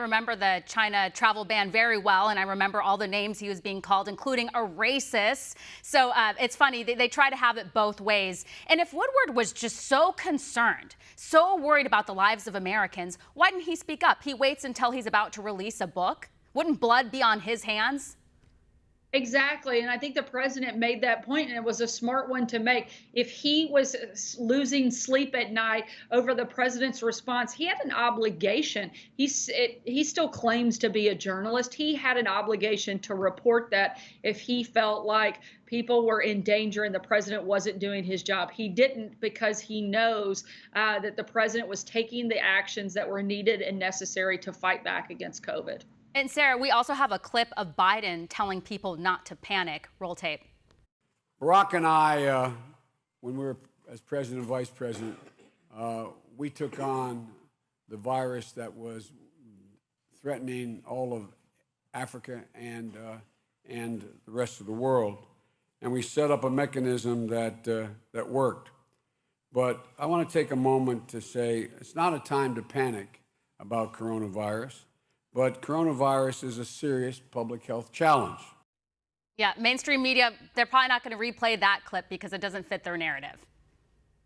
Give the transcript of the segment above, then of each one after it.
remember the China travel ban very well, and I remember all the names he was being called, including a racist. So it's funny, they try to have it both ways. And if Woodward was just so concerned, so worried about the lives of Americans, why didn't he speak up? He waits until he's about to release a book. Wouldn't blood be on his hands? Exactly. And I think the president made that point, and it was a smart one to make. If he was losing sleep at night over the president's response, he had an obligation. He still claims to be a journalist. He had an obligation to report that if he felt like people were in danger and the president wasn't doing his job. He didn't, because he knows that the president was taking the actions that were needed and necessary to fight back against COVID. And Sarah, we also have a clip of Biden telling people not to panic. Roll tape. Barack and I, when we were as president and vice president, we took on the virus that was threatening all of Africa and the rest of the world. And we set up a mechanism that worked. But I want to take a moment to say it's not a time to panic about coronavirus. But coronavirus is a serious public health challenge. Yeah, mainstream media, they're probably not going to replay that clip because it doesn't fit their narrative.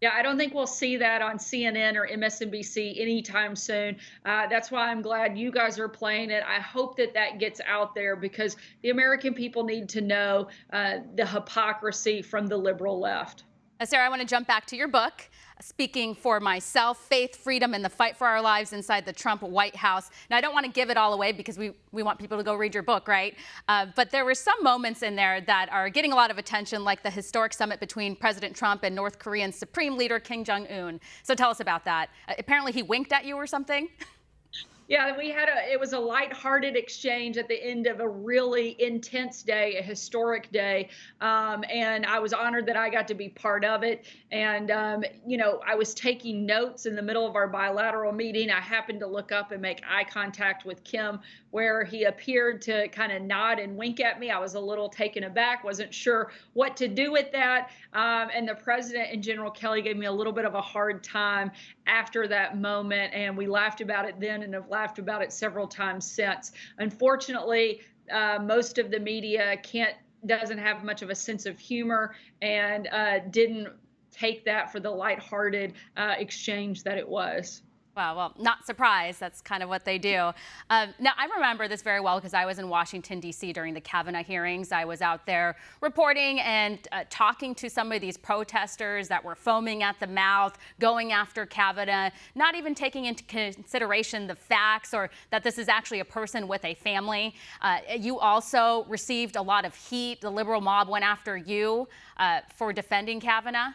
Yeah, I don't think we'll see that on CNN or MSNBC anytime soon. That's why I'm glad you guys are playing it. I hope that that gets out there, because the American people need to know the hypocrisy from the liberal left. Sarah, I want to jump back to your book, Speaking for Myself, Faith, Freedom, and the Fight for Our Lives Inside the Trump White House. Now, I don't want to give it all away because we want people to go read your book, right? But there were some moments in there that are getting a lot of attention, like the historic summit between President Trump and North Korean Supreme Leader Kim Jong-un. So tell us about that. Apparently he winked at you or something? Yeah, it was a lighthearted exchange at the end of a really intense day, a historic day. And I was honored that I got to be part of it. And, I was taking notes in the middle of our bilateral meeting. I happened to look up and make eye contact with Kim, where he appeared to kind of nod and wink at me. I was a little taken aback, wasn't sure what to do with that. And the president and General Kelly gave me a little bit of a hard time after that moment. And we laughed about it then and have laughed about it several times since. Unfortunately, most of the media doesn't have much of a sense of humor and didn't take that for the lighthearted exchange that it was. Wow, well, not surprised. That's kind of what they do. Now, I remember this very well because I was in Washington, D.C. during the Kavanaugh hearings. I was out there reporting and talking to some of these protesters that were foaming at the mouth, going after Kavanaugh, not even taking into consideration the facts or that this is actually a person with a family. You also received a lot of heat. The liberal mob went after you for defending Kavanaugh.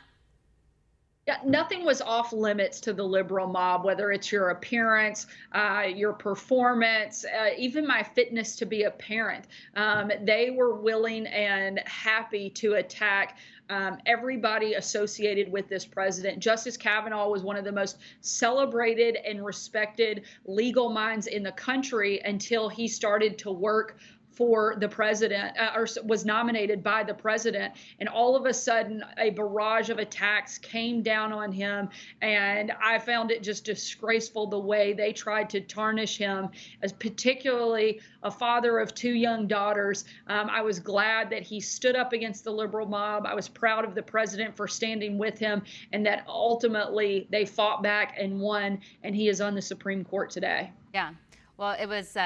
Yeah, nothing was off limits to the liberal mob, whether it's your appearance, your performance, even my fitness to be a parent. They were willing and happy to attack everybody associated with this president. Justice Kavanaugh was one of the most celebrated and respected legal minds in the country until he started to work for the president, or was nominated by the president. And all of a sudden, a barrage of attacks came down on him. And I found it just disgraceful the way they tried to tarnish him, as particularly a father of two young daughters. I was glad that he stood up against the liberal mob. I was proud of the president for standing with him, and that ultimately they fought back and won, and he is on the Supreme Court today. Yeah, well, it was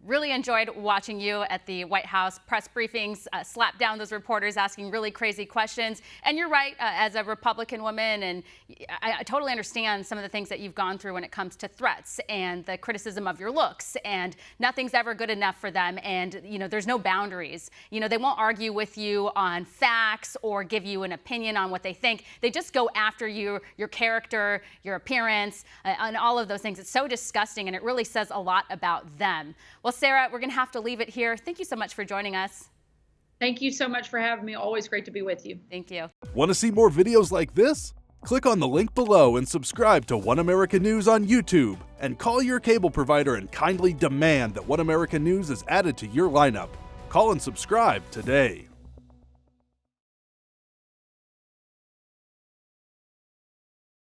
really enjoyed watching you at the White House press briefings, slap down those reporters asking really crazy questions. And you're right, as a Republican woman, and I totally understand some of the things that you've gone through when it comes to threats and the criticism of your looks, and nothing's ever good enough for them. And, there's no boundaries. They won't argue with you on facts or give you an opinion on what they think. They just go after you, your character, your appearance, and all of those things. It's so disgusting, and it really says a lot about them. Well, Sarah, we're going to have to leave it here. Thank you so much for joining us. Thank you so much for having me. Always great to be with you. Thank you. Want to see more videos like this? Click on the link below and subscribe to One American News on YouTube. And call your cable provider and kindly demand that One American News is added to your lineup. Call and subscribe today.